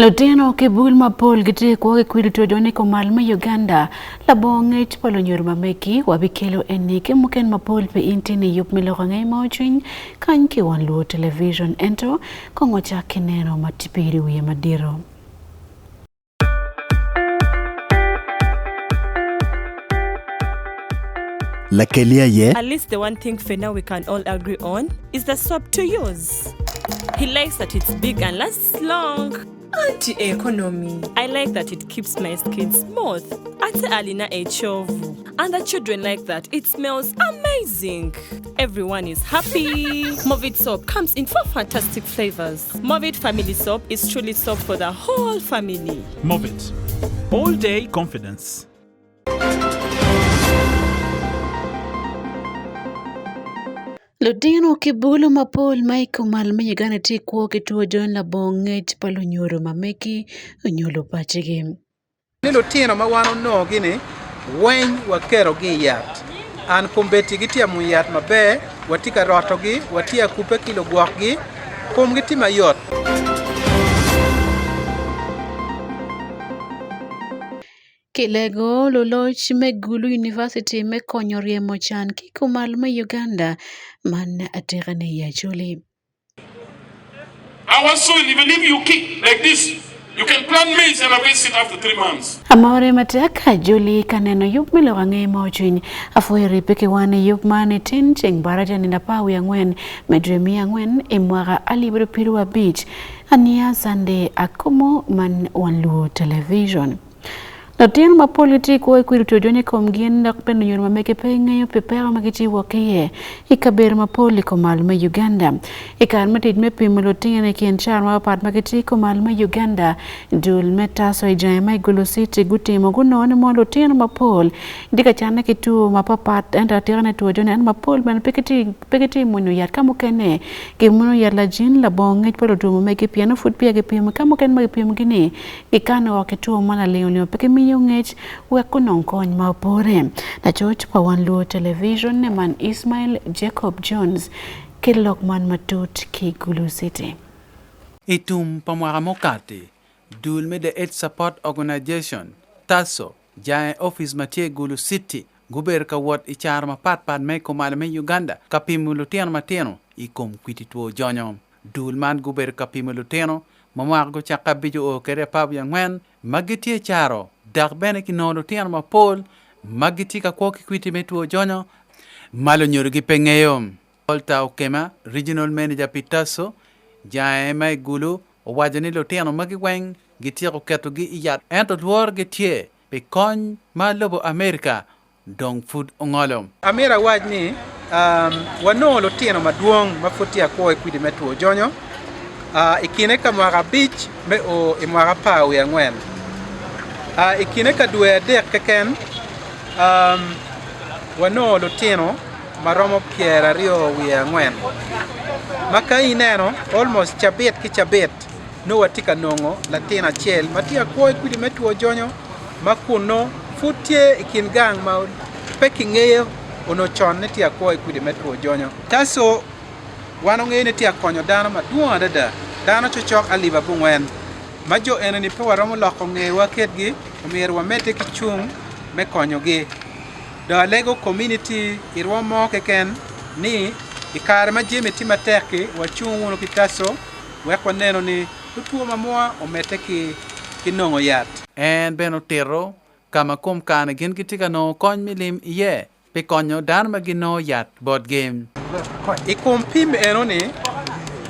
Lutino kibul mapol giti kwa kwirito jone ko malma Uganda labonge chpalo nyorma meki wabikelo enike muken mapol pe intini yup miloko ngai mauchin kanki Wan Luo television ento kongocha kineno matipiri wiye madiro. At least the one thing for now we can all agree on is the soap to use. He likes that it's big and lasts long. Anti-economy. I like that it keeps my skin smooth. Ate alina echovu. And the children like that. It smells amazing. Everyone is happy. Movit soap comes in 4 fantastic flavors. Movit family soap is truly soap for the whole family. Movit. All day confidence. Lutino kibulu mapol maiko malma Uganda ti kwa kituo jon labonge chpalo nyoro mameki nyolo pachigi. Ni lutino mawano no gini weny wakero gi yat. An kumbeti gitia mu yat mabe watika roto gi watia kupe kilo guak gi kum giti mayot. Kilego loloch megulu university mekonyo riemo chan kiku malma Uganda man atirane yachuli. Our soil, even if you kick like this, you can plant maize and harvest it after 3 months. Amore mataka juli kaneno yup milo wange mauchiny afuiri peke wane yup mane tin cheng baraja ninapawi angwen medremi angwen imwaga alibro pirua beach ania Sunday Akumu man Wan Luo television. Lutino mapoliti kwa kwirito jone komgien nakpendo nyorma meke pengayo pepera magiti wakiye ikaber mapoli ko malma Uganda ikar matid mepimo lutino kien charma pat magiti ko malma Uganda dul metaso ijaima igulu city gutimo gunone mo lutino mapol dika chana kitu mapapat enda tirana tuwa jone an mapol man pekiti munu yat kamukene ke munu yat la jin la bonge polo tumo meke piano foot pia ke pimo kamuken mage pimo gini ikano wakitu mana leonio peke yungech wekunong kony mapore na choch pa Wan Luo television ne man Ismail Jacob Jones kilok man matut ki Gulu City. Itum pamwara mokate dul me the Aid Support Organization taso jae office matie Gulu City guber ka wat ichar ma pat me ko malme Uganda kapimu luteno mateno ikom kwitituo jonyo dul man guber kapimu luteno mamwar go chaka bijo o kere pab yangwen magitie charo dak bene ki nono tian ma pol magiti ka kwoki kwiti metuo jonyo malo nyorgi pengeyo Volta Okema regional manager Pitaso jae mai gulu wajani lo tiano magi weng gitia ko keto gi iyat ento duor gitie pe kon malobo America dong food ongolo Amira wajni wano lo tiano maduong mafutia kwa kwiti metuo jonyo ikine ka mwaka beach me o imwaka pawe angwen ikine ka dwe dek keken wano lutino maromo piera rio wi angwen maka ineno almost chabet ki chabet no watika nongo latina chel matia koi kwidi metuo jonyo makuno futie ikin gang ma pekingeyo ono chon ne tia koi kwidi metuo jonyo taso wano ngene tia konyo dano maduong dada dano chochok aliba bungwen majo enani pe waromo loko ngewa ketgi omir wamete kichung me konyo gi do lego community irwa mo keken ni ikare majime tima teki wachung wono kitaso wekwa neno ni tutuo mamua omete ki kinongo yat en beno tero kama kum kana gin kitika no kon milim iye pe konyo dan magino yat board game ikum pim enoni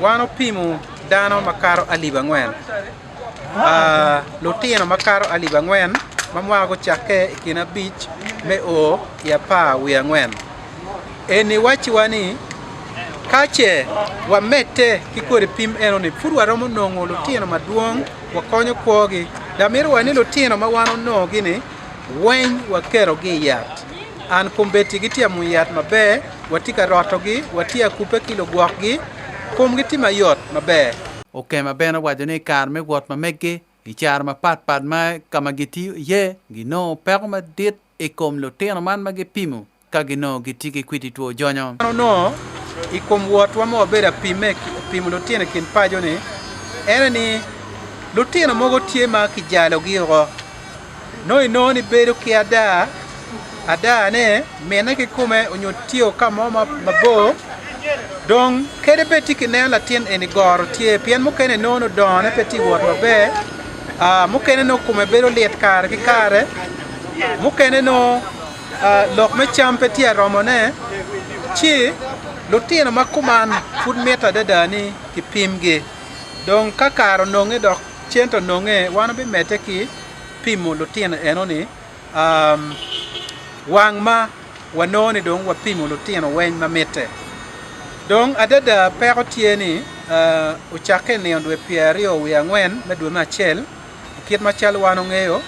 wano pimu dano makaro aliba ngwen lutino makaro aliba ngwen mamwago chake ikina beach me o ya pa wi angwen eni wachi wani kache wamete kikore pim enoni furwa romo nongo lutino maduong wakonyo kwogi damiro wani lutino mawano no gini weny wakero gi yat an kumbeti gitia mu yat mabe watika roto gi watia kupe kilo guak gi kum giti mayot mabe Okema beno wajane karme wot mamege ichar ma pat ma kamagiti ye gino perma dit ikom lutino man mage pimu kagino gitiki kwiti tuo jonyo no ikom wot wamo bera pimu lutino kin pajo ni enani lutino mogo tie ma kijalo giro no ni bedo ki ada ne mena ki kume onyotio kama mabo dong kede beti ki ne latin eni goro tie pien mukene no done peti wot mabe mukene no kume bedo liet kare ki kare mukene no lok me cham peti romone chi lutino makuman food meta dadani ki pimgi dong kakaro nonge dok chento nonge wana be mete ki pimo lutino enoni wang ma wanoni dong wa pimo lutino wen ma mete dong adada pero tieni uchake ni ondwe pierio wi angwen medwe ma chel kit ma chal wano ngeyo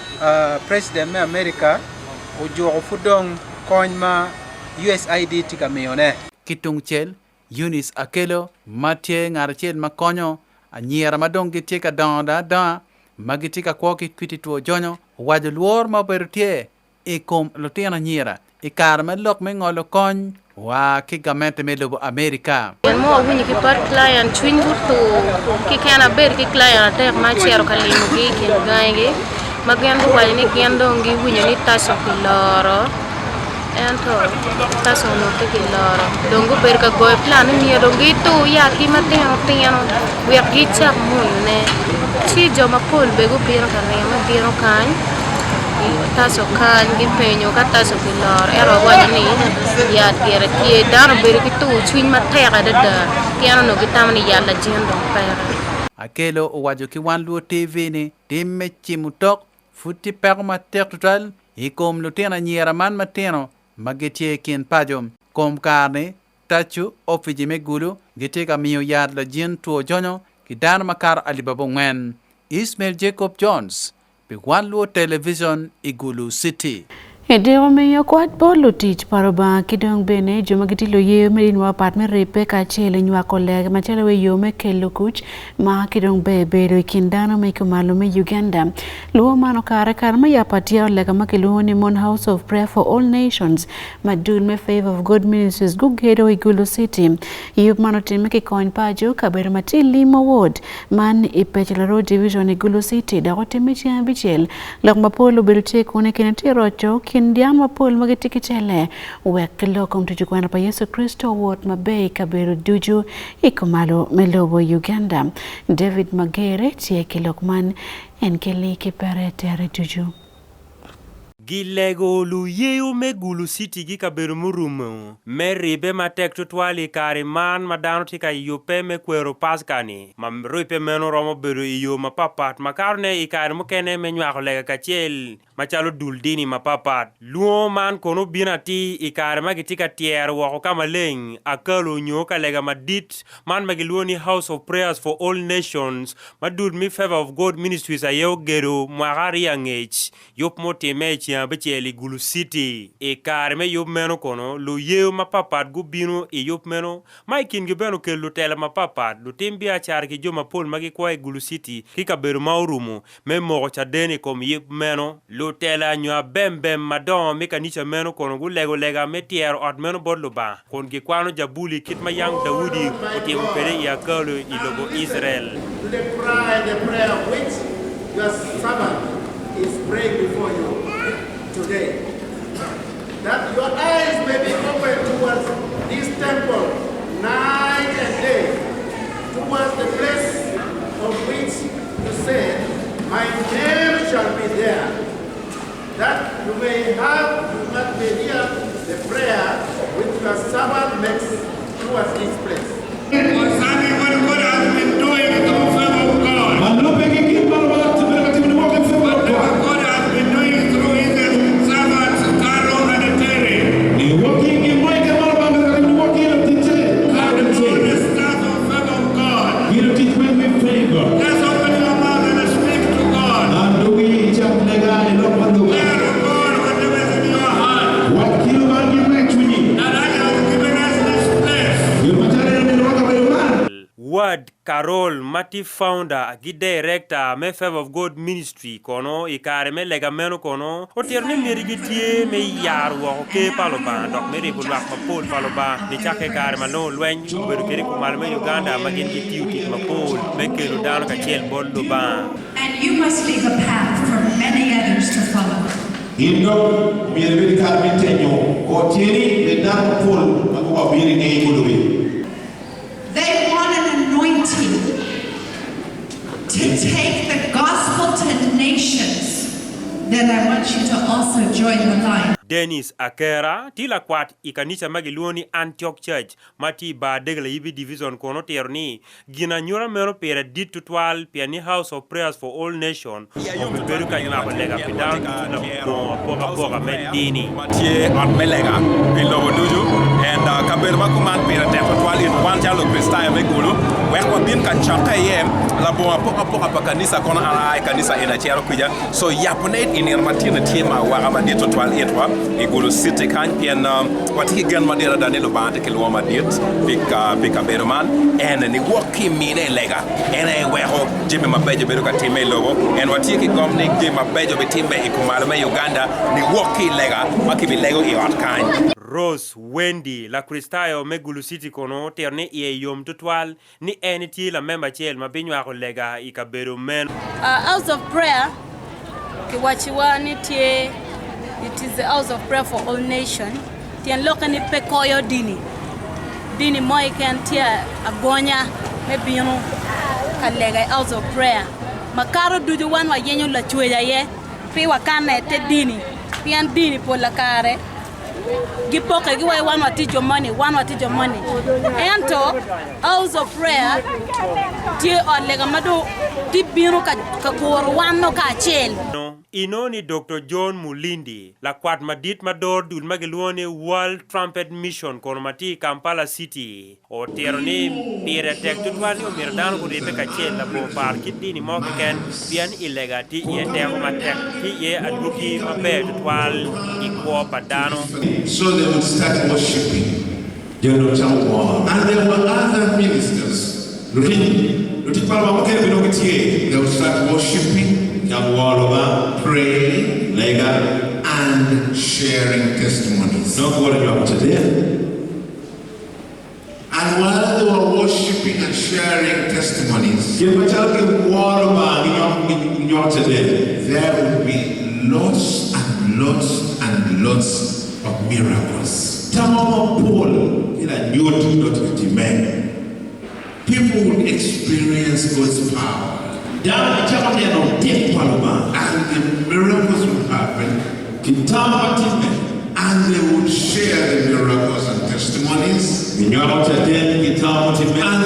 president me America ujo fudong kony ma USAID tika mione kitung chel Eunice Akelo matie ngarchel makonyo anyiera madong gitika da magitika kwoki kwiti tuo jonyo wajo luor ma bertie ikom lutino nyiera ikar melok mengolo kony wa kigamente melobo Amerika mo wuni ki par client twin to ki kana ber ki client atek ma chero kalimo gi ki gaenge magendo wa ni gendo ngi wuni ni taso kiloro ento taso no te kiloro dongo ber ka goy plan mi dongi to ya ki mateno piano we gi chap mo ne chi joma pol be go piro ka ne ma piro kan taso kan gi penyo ka taso kilor ero wani ya tiere ki dar ber ki tu twin ma tera da piano no gitamni ya la jendo pera Akelo wajo ki Wan Luo TV ni timme chimutok futi perma total ikom lutena nyiera man mateno magetie kin pajom kom karne tachu ofiji megulu giteka miyo yad la jin tuo jonyo ki dan makar alibabo ngwen Ismail Jacob Jones Be Wan Luo Television Igulu City. Edeo meyo kwat bolu tich paroba kidong bene joma gitilo ye merin wa pat me repe ka chele nywa kolega ma chele we yo me kelo kuch ma kidong be do kindano me kumalo me Uganda luo mano kare ma ya patia lega ma kelo ni Mon House of Prayer for All Nations ma dul me Favor of God Ministries gugedo Igulu City yub mano time ki coin pajo kabero matili mo ward man ipechela road division Igulu City da wote mechi ambichel lok mapolo belte kone kinati rocho Indiama pol magitiki chele wek lokom tujukwana pa Yesu Kristo wot mabei kaberu duju ikumalo melobo Uganda David Magere tieke lokman enkeli kipere tere duju Gilego lu yeu megulu city gi kaberu murumo meribe matek tutwali kari man madano tika yope me kwero paskani mam ruipe meno romo beru iyo mapapat makarne ikari mukene menywako lega kachel machalo duldini mapapat luo man kono binati ikari magitika tier wako kama leng akalo nyoka lega madit man magiluoni House of Prayers for All Nations madud mi Favor of God Ministries ayo gero Malaria ngech yop mote mechi Becheli Gulu City e karme yop meno kono lu yeu mapapat gubino e yop meno maikin gibeno ke lutela mapapat lutimbi achar ki joma pol magi kwa e Gulu City kika beru maurumu memo chadeni kom yep meno lutela nywa bem madon mekanisha meno kono gulego lega metier ot meno bodlo ba kon ki kwano jabuli kitma yang Daudi otimu pere ya kalo ilogo Israel the prayer which your servant is praying before you today, that your eyes may be open towards this temple night and day, towards the place of which you said, my name shall be there, that you may hear the prayer which your servant makes towards this place. Concerning what God has been doing through favor of God. God has been doing through his servants, Carol and Terry. And through the staff of favor of God. Let's open your mouth and speak to God. Declare to God whatever is in your heart. That I have given us this place. Carol Mati founder gi director me Favor of God Ministry kono ikare me lega meno kono o terne meri gitie me yar wo ke paloba dok meri bu lak ma pol paloba ni chake kare ma no lwen beru keri ko malme Uganda ma gen gitiu ti ma pol me kelu dano ka chel boldo ba. And you must leave a path for many others to follow. Indo meri kare tenyo ko tieni le dan pol ma ko biri nei kulubi. They want an anointing to take the gospel to nations. Then I want you to also join the line. Dennis Akera tila kwat ikanisa magiluoni Antioch Church mati ba degla yibi division kono terni gina nyura mero pera dit tutwal piani House of Prayers for All Nation o beberu kanyuma balega pidan na poka medini matie at melega bilobo duju and kaber makuman pera tutwal in one jalo kristaya megulu wekwa bin ka chaka yem la poka pakanisa kono ala kanisa ina chero kuja so yapune in matina tema wa amadi tutwal etwa igulu city kan pian wati gan madera danelo bande ke lo madit pika beroman en ni woki mine lega en e weho jimi mabejo bedo ka time logo en wati ki gomni jimi mabejo be timbe ikumala me Uganda ni woki lega makibi lego i ot kan Rose Wendy la Kristayo megulu city kono terne ie yom tutwal ni eniti la member chel mabinwa ko lega ikabero men House of Prayer kiwachiwani tie. It is the House of Prayer for All Nations. Tien lokani pekoyo dini moi kan tia agonya me binu kalega House of Prayer makaro dudu wan wa yenyo la chuya ye pi wakana te dini pian dini pola kare gipoke gi wai wan wa tijo money ento House of Prayer tie olega madu di binu ka goro wano ka chel Inoni Dr. John Mulindi la kwat madit mador dul mageluone World Trumpet Mission kono mati Kampala City o teroni pire tek tutwali o mirdan ko rebe ka chen la bo par kidini mo ken pian illegati ye tek matek ki ye aduki mabe tutwal ikwo padano So they would start worshiping. And there were other ministers. They would start worshiping, praying, and sharing testimonies. And while they were worshiping and sharing testimonies, there would be lots and lots and lots of miracles. People would experience God's power. And the miracles would happen. And they would share the miracles and testimonies. And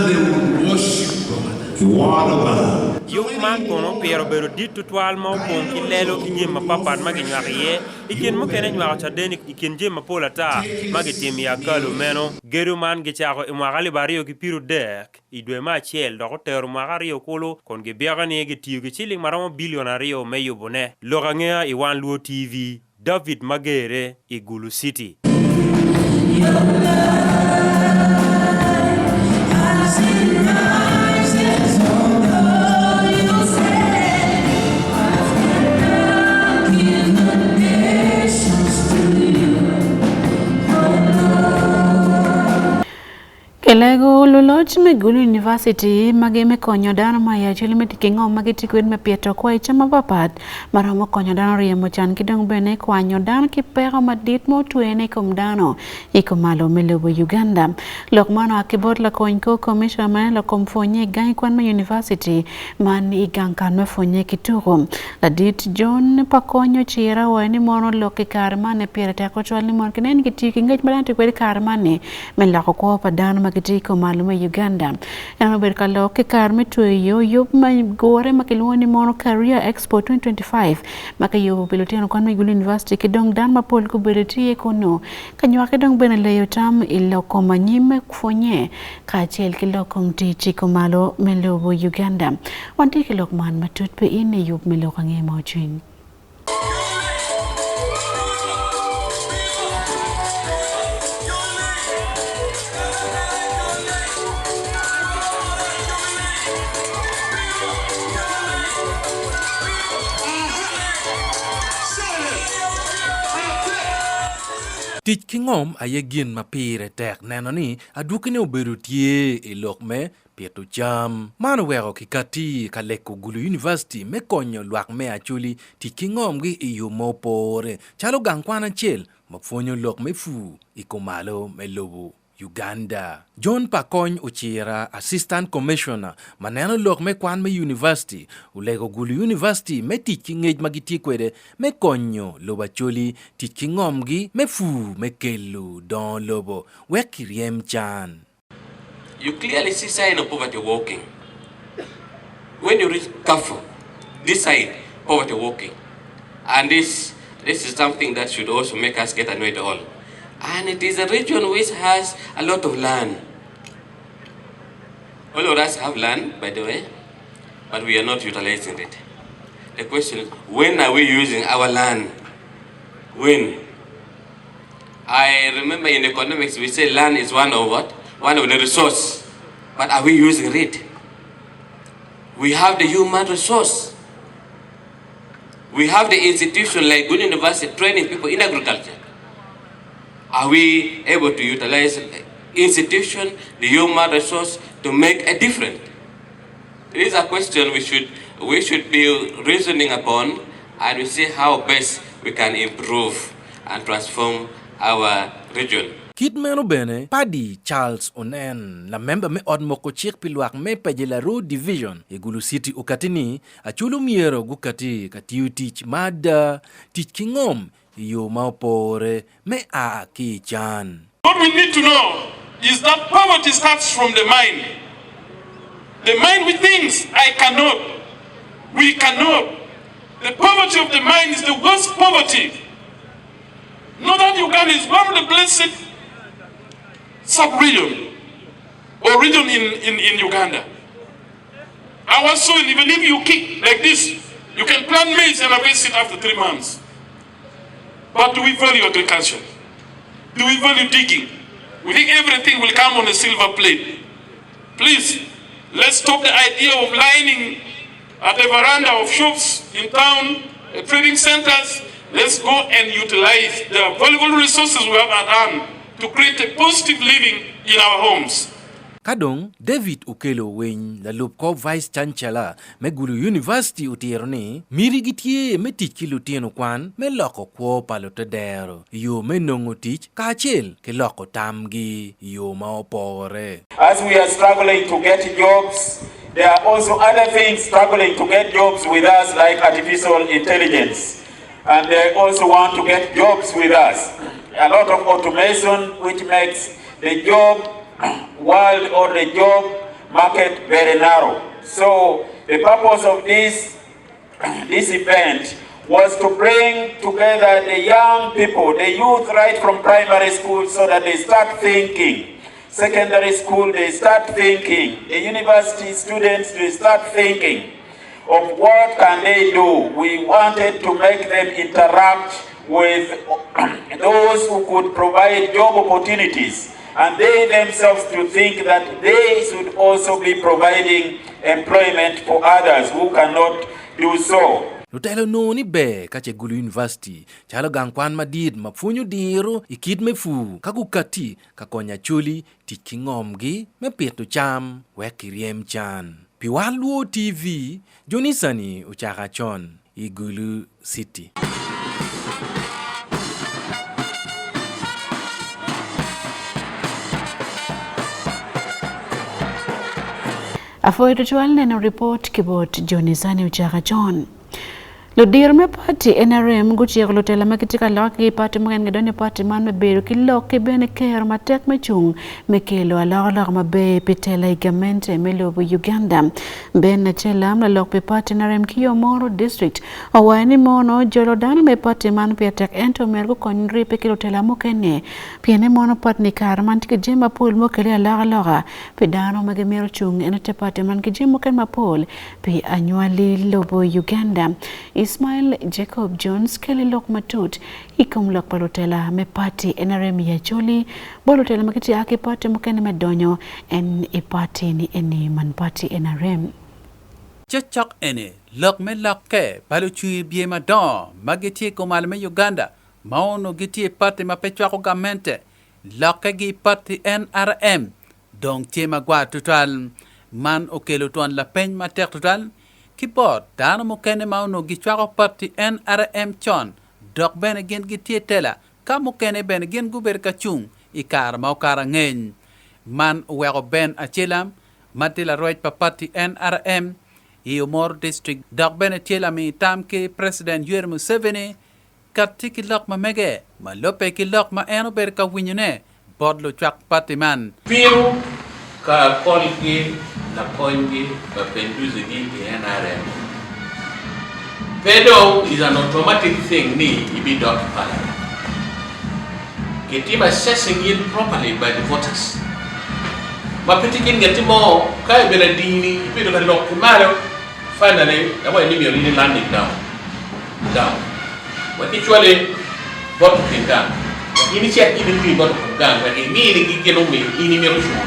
they would worship God. Yukman kono pero bero ditu twal mo pon ki lelo ki nyema papa magi nyariye ikin mo kene nywa cha deni ikin jema pola ta magi timi ya kalu meno geru man ge cha ko imwagali bario ki piru dek idwe ma chel do ter magario kolo kon ge biagane ge tiu ge chili maramo bilionario meyo bone logangea i Wan Luo TV David Magere Igulu City Kelego loloch megulu university mageme konyo dano maya chilime tikingo magitikwed me pieto kwa ichama papat maramo konyo dano riemo chan kidong bene kwanyo dano kipero madit mo tuene kom dano iko malo melebo Uganda lokmano akibot la konyo komisha mane la komfonye ganyi kwan ma university man igang kanwe fonye kituro la dit John pakonyo chira wani mono loki karmane pire teko chwali mon kinen kitiki ngej balante kwedi karmane melako kwa pa dano magitiko malume Uganda yana berkalo ke karme tuyo yop ma gore makilwoni mono career expo 2025 makayo pilotino kwan megulu university kidong dan mapol ko bereti kono kanywa kedong benaleyo tam ilo komanyime kufonye kachel kilo komti chiko malo melobo Uganda wanti kilok man matut pe ine yop melo kange mojing Tich kingom aye gin ma pire tek neno ni adukine obedo tie e lok me pieto jam. Mano wero kikati kaleko gulu university me konyo luak me achuli tich kingom gi e yo mopore. Chalo gang kwana chel mafonyo lok me fu ikomalo me lobo Uganda. John Pakony Uchira, Assistant Commissioner, maneno lok me kwan me university, ulego gulu university me tiki ngej magiti kwede me konyo loba choli tiki ngomgi me fu me kelu don lobo wekiriem chan. You clearly see sign of poverty walking. When you reach Kafu, this side, poverty walking. And this is something that should also make us get annoyed all. And it is a region which has a lot of land. All of us have land, by the way, but we are not utilizing it. The question is, when are we using our land? When? I remember in economics we say land is one of what? One of the resource. But are we using it? We have the human resource. We have the institution like good university training people in agriculture. Are we able to utilize institution, the human resource to make a difference? It is a question we should be reasoning upon, and we see how best we can improve and transform our region. Kit meno bene, Paddy Charles Onen, la member me odmoko chik piluak me Pajela Road Division, Egulu City Ukatini, achulu miero gukati katiu teach mada, teach kingom, yo maupore me a ki chan. What we need to know is that poverty starts from the mind. The mind which thinks, I cannot, we cannot. The poverty of the mind is the worst poverty. Northern Uganda is one of the blessed sub-region or region in Uganda. Our soil, even if you kick like this, you can plant maize and harvest it after 3 months. But do we value agriculture? Do we value digging? We think everything will come on a silver plate. Please, let's stop the idea of lining at the veranda of shops in town, trading centers. Let's go and utilize the valuable resources we have at hand to create a positive living in our homes. Kadong, David Ukelo Wing, la Lupko Vice Chancellor, Megulu University utirni, mirigitie me teach lutino kwan, me loko kwo palotadero. Yo me nongo teach, kachil, ke loko tamgi, yo maopore. As we are struggling to get jobs, there are also other things struggling to get jobs with us, like artificial intelligence. And they also want to get jobs with us. A lot of automation, which makes the job world or the job market very narrow. So the purpose of this event was to bring together the young people, the youth right from primary school, so that they start thinking. Secondary school, they start thinking. The university students, they start thinking of what can they do. We wanted to make them interact with those who could provide job opportunities, and they themselves to think that they should also be providing employment for others who cannot do so. Lutelo no ni be kache Gulu University, chalo gangkwan madid mafunyo diro ikid mefu kakukati kakonya chuli tikingomgi me pieto cham wekiriem chan. Pi Wan Luo TV, Jonisani uchaka chon i Gulu City. Afoy ritual neno report kibot Jonisani uchaka chon. Lodir me party NRM guchi lotela makitika laki party mwen ngedone party man me beru kilo ke bene ker matek me chung me kelo ala mabe pitela igamente me lobo Uganda ben na chelam la lok pe party NRM kiyo Moro district awani mono jolodan me party man pe tek ento mergo konri pe kilo tela mokene piene mono party karman tike jema pol mokele ala pe dano magemero chung enate party man ke jemo ken mapol pe annually lobo Uganda. Ismail Jacob Jones Kelly Lok Matut ikom lok palotela me party NRM ya Joli bolotela makiti ake party mukene medonyo en e party ni eni man party NRM. chachak ene lok me lokke balu chui bie madon magiti ko malme Uganda maono giti parti ma pechwa ko gamente lokke gi parti NRM donc tie magwa total man okelo ton la peñ ma ter total kipot dan mo kene maono gi chwa ko parti NRM chon dok ben gen giti tela kamo kene ben gen guber ka chung ikar mau kara ngeny man wego ben achelam matila roit pa parti NRM Iomor district dok ben achelam i tam ke president Yoweri Museveni katiki lok ma mege ma lope ki lok ma eno ber ka winyune bodlo chwak parti man Piru ka kolgi na kongi ba penduzi gi NRM. Pedo is an automatic thing ni ibi dot parliament. Get him assessing it properly by the voters. But pitikin get him more, Kai Benadini, bit of a lock tomorrow. Finally, I want him really landing down. But actually, what to be done? Initiate even be what to done when he needed to get away in immersion.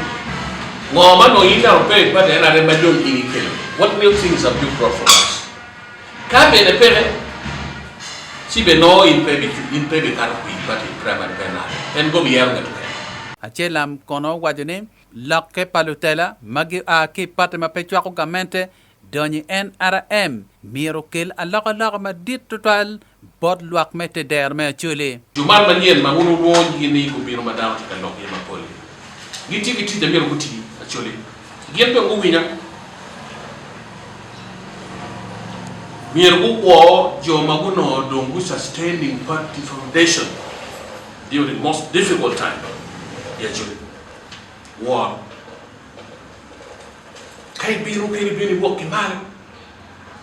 Mama no eat out pay, but then I remember in killing. What new things have you brought for us? Come in a parent. Si beno in pebi karpi pati primary penal en go biar ngat achelam kono wajene lakke palutela magi a ki pati ma pechwa ko gamente doni NRM miracle alaka ma dit total bod luak mete der me chule jumal manien ma munu won yini ko biro ma daw ta lok yema poli giti de mero guti chule gembe ngo winya Mirgu wo Jomaguno Dongu sustaining party foundation during the most difficult time. Actually, war. Kai biru walking man.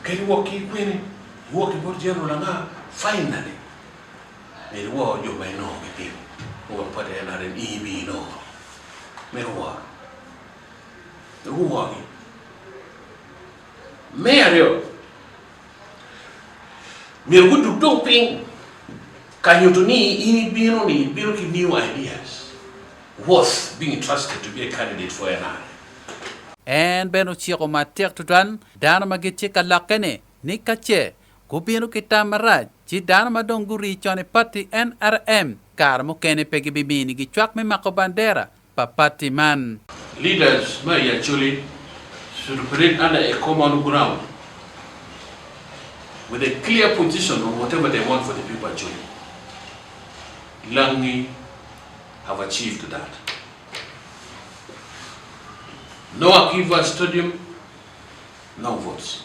Kai walking queen. Walking for general langa. Finally, the war you may know people who are put in an EB no. Me war. The war. Mario. Mirgu doping can you to ni biro ki new ideas worth being trusted to be a candidate for NRM. And beno chiko matek tutan dana magichi kalakene ni kache kubino kita maraj chi dana madonguri chone party NRM kar mo kene pegi bibini gi chwak me makobandera pa party man. Leaders may actually should operate under a common ground with a clear position on whatever they want for the people actually. Langi have achieved that. No Akiva Stadium, no votes.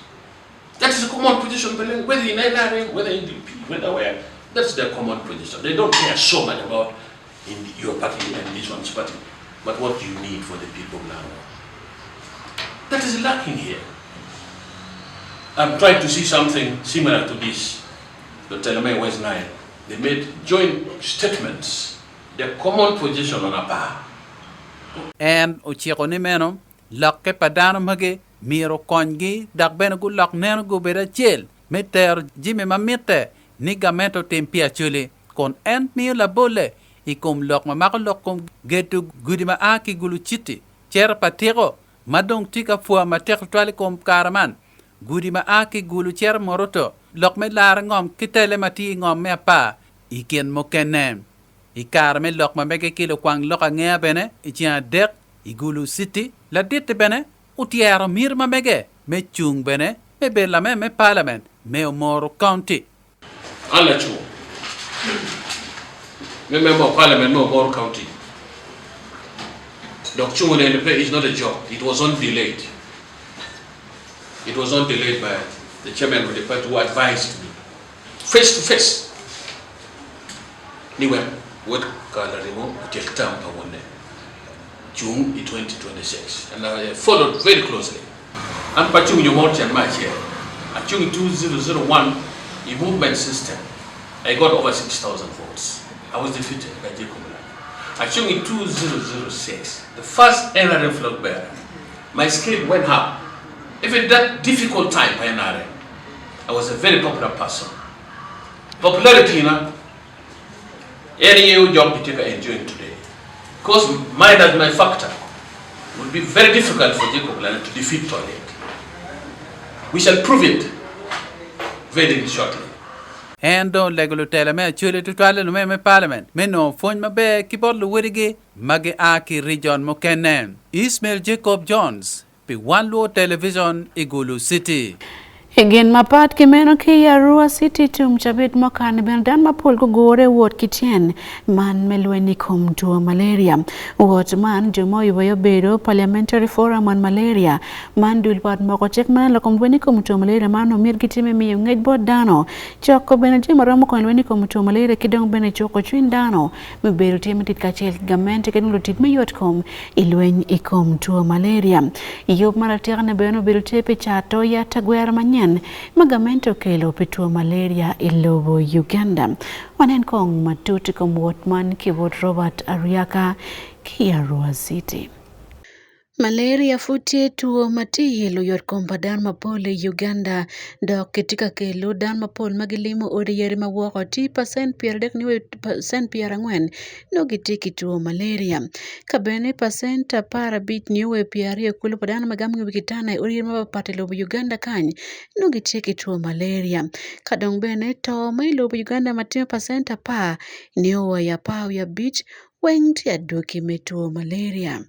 That is a common position, whether in NRM, whether in DP, whether where. That's their common position. They don't care so much about your party and this one's party, but what you need for the people now. That is lacking here. I'm trying to see something similar to this. The Teleme West Nile. They made joint statements. Their common position on a bar. And Uchikoni Meno, Lakke Padano Mage, Miro Kongi, Dakbenagu Lak Nenagu Beda Jail, Meter Jimmy Mamete, Nigamento Tempia Chuli, Con Ent Mio La Bole, Ikum Lok Mamako Getu Gudima Aki Guluchiti, Cher Patero, Madong Tika Fua Mater com Karaman. Gudima aki gulu cher moroto lok me lar ngom kitele mati ngom me pa iken mo kenem ikar me lok ma mege kilo kwang lok nge bene itia dek igulu city la dit bene utiero mir ma mege me chung bene me bela me parliament me Omoro county alla chu me member parliament no Omoro county dok chung ne le is not a job. It was on delayed. It was not delayed by the chairman of the party who advised me, face to face. Anyway, what Kalarimo take time for one day, June 2026, and I followed very closely. And Pachung Yomorti and March here, at June 2001, a movement system, I got over 6,000 votes. I was defeated by Jacob. At June 2006, the first NRM flag bearer, my scale went up. Even that difficult time by NRM, I was a very popular person. Popularity, you know, any job you take enjoying today. Because mine as my factor would be very difficult for Jacob to defeat Toilet. We shall prove it very shortly. And don't legalo tell me chule to twale no me parliament. Me no phone ma be keyboard lu wirige mage aki region mo kenem. Ismail Jacob Jones, pe Wan Luo television Igulu City. Again, mapat kimeno ki Arua City tumchabit mokan ben dan mapol ko gore wot kitien man melweni kum to malaria. Wot man jumo iwayo bedo parliamentary forum on malaria. Man dulpat moko check man lokom weni kum to malaria man no mir kitime mi ngej bod dano. Choko beneji maramo kon weni kum to malaria kidong bene choko chwin dano. Me bedo timetit kachel gamente kenulu tit me yot kom ilwen ikum to malaria. Yob maratir ne beno bedo tepe chato ya tagwer manyen magamento kelo pituo malaria ilobo Uganda. Wanen kong matuti komwotman kiwot Robert Ariaka ki Arua City. Malaria futie tuo mati yelo yor kompa dan mapole Uganda dok ketika kelo dan mapol magilimo odi yeri mawoko ti percent pierdek niwe percent pierangwen no gitiki tuo malaria. Kabene percent para bit niwe piari kulu padan magamu wikitana odi yeri mapate lobo Uganda kany no gitiki tuo malaria. Kadong bene to may lobo Uganda matime percent pa niwe ya pao ya beach wengti adoki metuo malaria.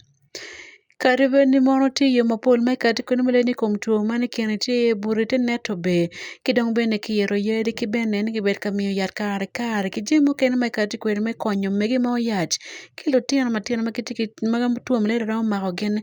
Karibe ni mono tiyo mapol mai kati kuni maleni kumtuo mani kiani tiye burite neto be kidong bene kiyero yedi ki bene ni kibet kamiyo yat kare kijimu kene mai kati kweni mai konyo megi mao yach kilo tiyana matiyana makitiki magamutuo malere rao mako gene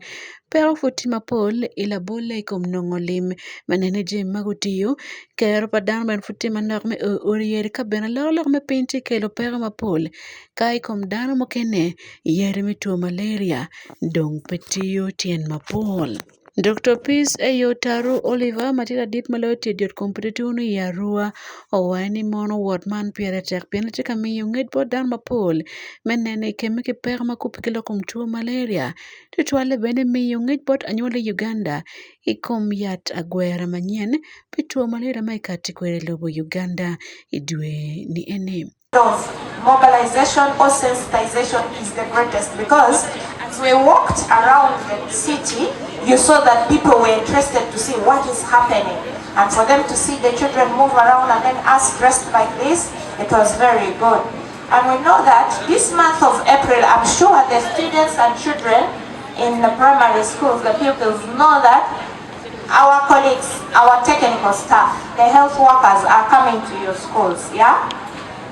pero futi mapol ila bole ikom nongolim manene jim magutiyo kero padan ben futi manak me uri yedi ka bene lok me pinti kelo pero mapol kai kom dano mokene yeri mituo malaria dong petiyo tien mapol. Dr. Peace Taru Oliver matira dit maloti diot kompetitu no Arua owani mono wotman piere tek piene tika miyo ngej bodan mapol menene kemike per makup kilo kumtuo malaria tutwale bene miyo ngej bot anyole Uganda ikom yat agwera manyen pituo malaria maikati kwere lobo Uganda idwe ni ene. Of mobilization or sensitization is the greatest, because as we walked around the city, you saw that people were interested to see what is happening, and for them to see the children move around and then us dressed like this, it was very good. And we know that this month of April, I'm sure the students and children in the primary schools, the pupils, know that our colleagues, our technical staff, the health workers are coming to your schools, yeah?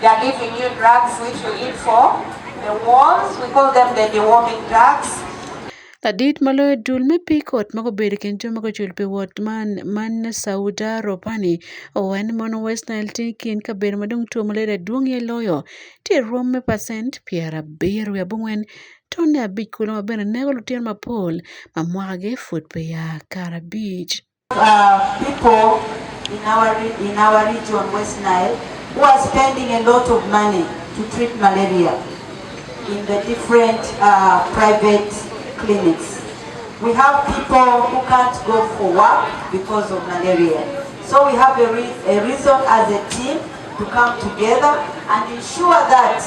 They are giving you drugs which you eat for the worms. We call them the deworming drugs. Tadit malo dulme pikot mako beriken jo mako chulpe wot man Sauda Ropani owen mono West Nile kin ka ber madung tuo malaria duong ye loyo ti rome percent piera beru ya bungwen tone abich kulo mabene nego lutien mapol mamwage foot pe ya Kara Beach. People in our region West Nile who are spending a lot of money to treat malaria in the different private clinics. We have people who can't go for work because of malaria. So we have a reason as a team to come together and ensure that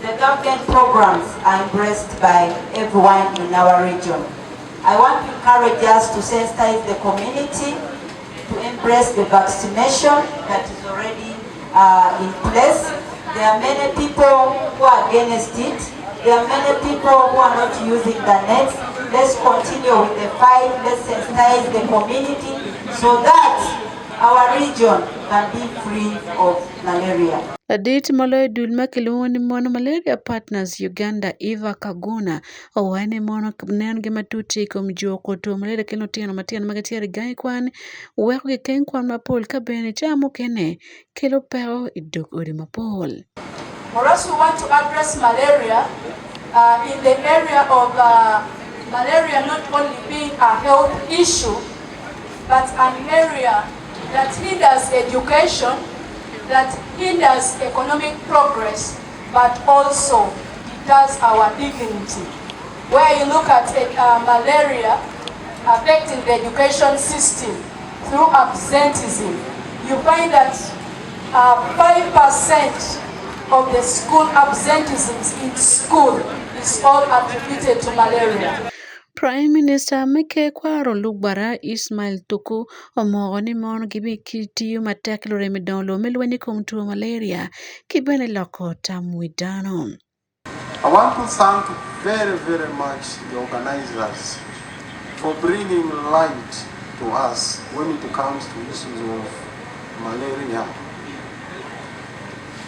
the government programs are embraced by everyone in our region. I want to encourage us to sensitize the community to embrace the vaccination that is already in place. There are many people who are against it. There are many people who are not using the nets. Let's continue with the fight. Let's sensitize the community so that our region can be free of malaria. Adit malo dulma kiluni mono malaria partners Uganda Eva Kaguna owane mono nengi matuti kumjoko to malaria kino tiana matiana magatiari gai kwan weko ke ken kwan mapol kabene chamo kene kilo pero idok ori mapol. For us who want to address malaria in the area of malaria not only being a health issue but an area that hinders education, that hinders economic progress, but also deters our dignity. Where you look at malaria affecting the education system through absenteeism, you find that 5% of the school absenteeism in school is all attributed to malaria. Prime Minister Mike Kwaro Lugbara Ismail Tuku omogo ni mon gibi kitiyo matek lore midolo milweni kuom tuo malaria kibene loko tamwidano. I want to thank very, very much the organizers for bringing light to us when it comes to issues of malaria.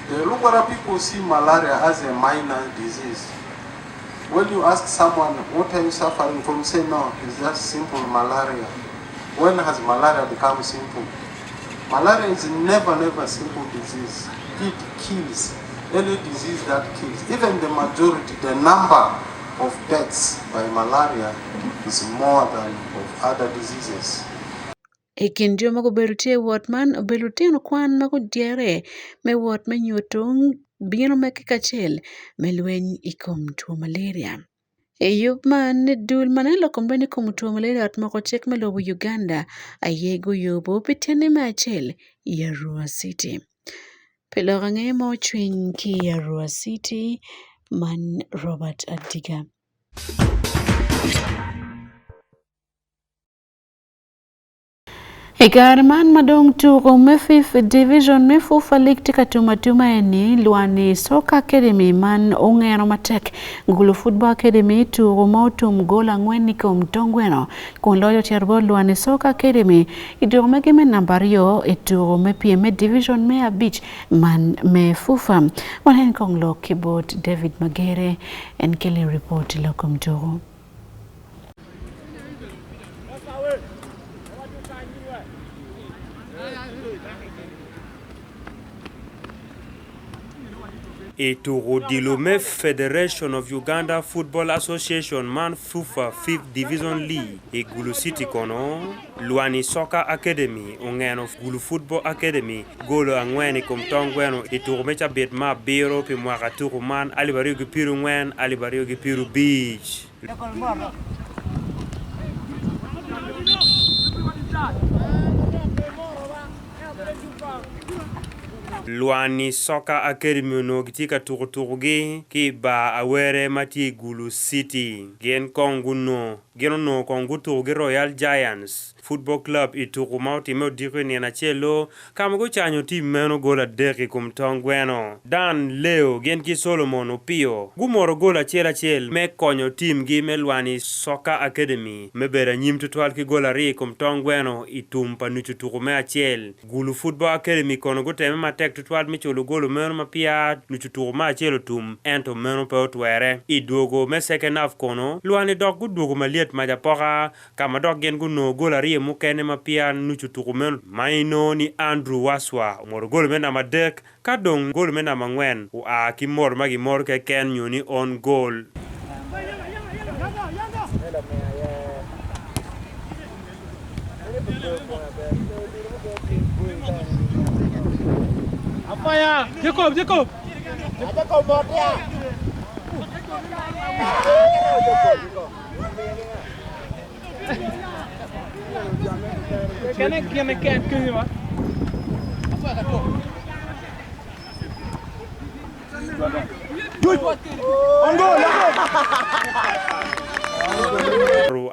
The Lugbara people see malaria as a minor disease. When you ask someone, what are you suffering from? Say, no, it's just simple malaria. When has malaria become simple? Malaria is never a simple disease. It kills. Any disease that kills. Even the majority, the number of deaths by malaria is more than of other diseases. Ekin joma ko berutie wot man berutie kwan ma ko diere me wot me nyotong bino me kikachel me lweny ikom tuo malaria. Eyup man dul manelo kombeni kom tuo malaria at moko chek me lobo Uganda ayego yobo pitene ma achel Yarua City. Pelo range mo chwiny ki Yarua City man Robert Adiga. Egarman madong tugo me Fifth Division me fufa lig tika tumaini Luani Soccer Academy man ongero matek Ngulu Football Academy tugo motum gola ngweni kom tongweno kun loyo tierbo Luani Soccer Academy idugo me game nambario itugo me PM Division me abich man me fufa wanen kong lo keyboard David Magere and Kelly report lo kom tugo. Ituro Dilome Federation of Uganda Football Association man FUFA 5th Division League e Gulu City kono Luani Soccer Academy ongeno Gulu Football Academy golo angweni kom tongweno ituro mecha bet ma biro pe mwaka turu man alibario gipiru ngwen alibario gipiru beach Luani Soccer Academy no gitika turugi ki ba awere mati Gulu City gen konguno genono kongu turugi Royal Giants Football Club ituru mauti me direni na chelo kamago chanyo team meno gola deki kum tongweno Dan Leo gen ki Solomon Opio gumoro gola chel me konyo team gi me Luani Soccer Academy me bera nyim tutwal ki gola ri kum tongweno itum panuchu turu me achel Gulu Football Academy kono guteme matek tutwal mi cholo golo meno mapia nuchu turu ma achelo tum ento meno pe otwere iduogo me second half kono Luani dok guduogo maliet majapoka kama dok gen guno gola ri mukene mapia nuchu tukumen maino ni Andrew Waswa mor gol mena madek kadong gol mena mangwen u a kimor magi mor ke ken nyuni on goal Apaya Jacob Motia Can I get you?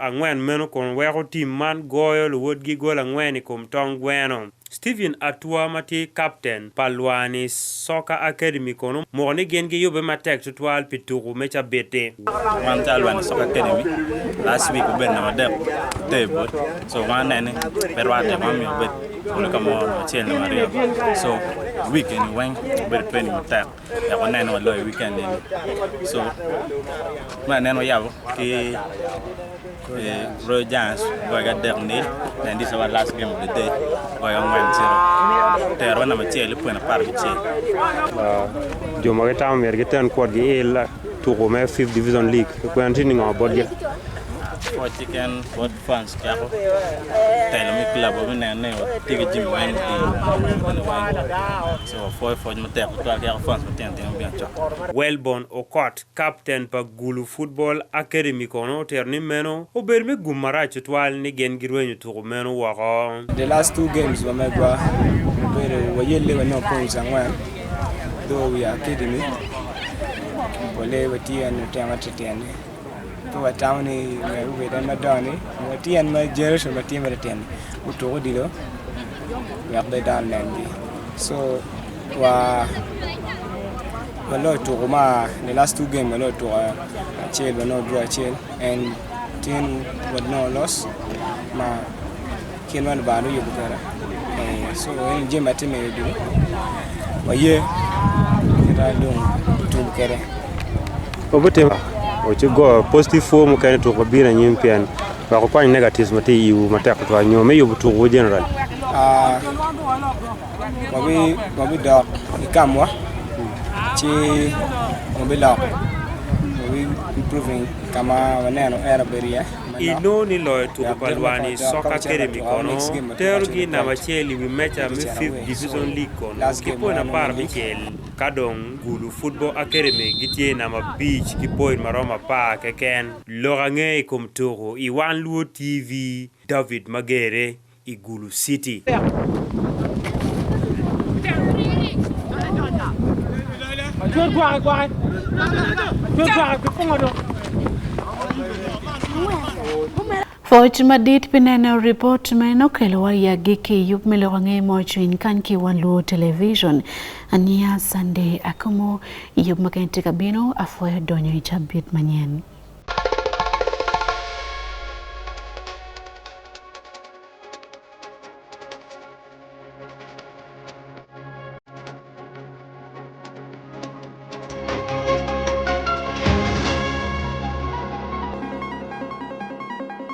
Angwen meno kon wero team man goyo lo wodgi gol angwen kom tongweno Stephen Atua mati captain Palwani Soccer Academy kono morni gengi yobe matek tutwal pituru mecha bete man Palwani Soccer Academy last week we been na madep table so one nene perwate mami obet ole kamo chen na Maria so weekend when we training matek ya one nene walo weekend so man nene yabo ki Roy Jans go got there nil and this is our last game of the day go on 1-0 terwa na machele pona parviche Joma getam mer geten kod gi el tugo me 5th Division League ko antini ngo bodge for chicken for fans kyako tell me club of nene tigi jim wine so for matek to ga fans maten bien cho Wellborn Okot captain pa Gulu Football Academy kono terni meno o berme gumara chitwal ni gen girwenyu tugo meno wako the last two games were megwa we yelle no points angwa though we are academy pole wati and tema tetene to town ni we dan madani tian ma generation ma tian ma tian to dilo we have done land so wa lo to ma the last 2 games lo to chill no draw chill and team with no loss ma kinwan ba no yubukara so in game at me do wa ye ra do to kere obote o ci go positive form kan to ko bina nyim pian ba ko pan negative mate yu mate ko to nyome yubu to general Bobby dog ikamwa ci Bobby dog Bobby improving kama waneno era beria ino ni loy to balwani soccer academy kono tergi na macheli wi mecha mi 5th division league kono kipo na par michel kadong gulu football academy gitie na ma beach kipo maroma pa keken lorange komtoro i Wan Luo TV David Magere i Gulu City. Foch madit pinene report meno kelwa ya giki yup milorange mochin kanki Wan Luo television ania Sunday Akumu yup makente kabino afoya donyo ichabit manyen.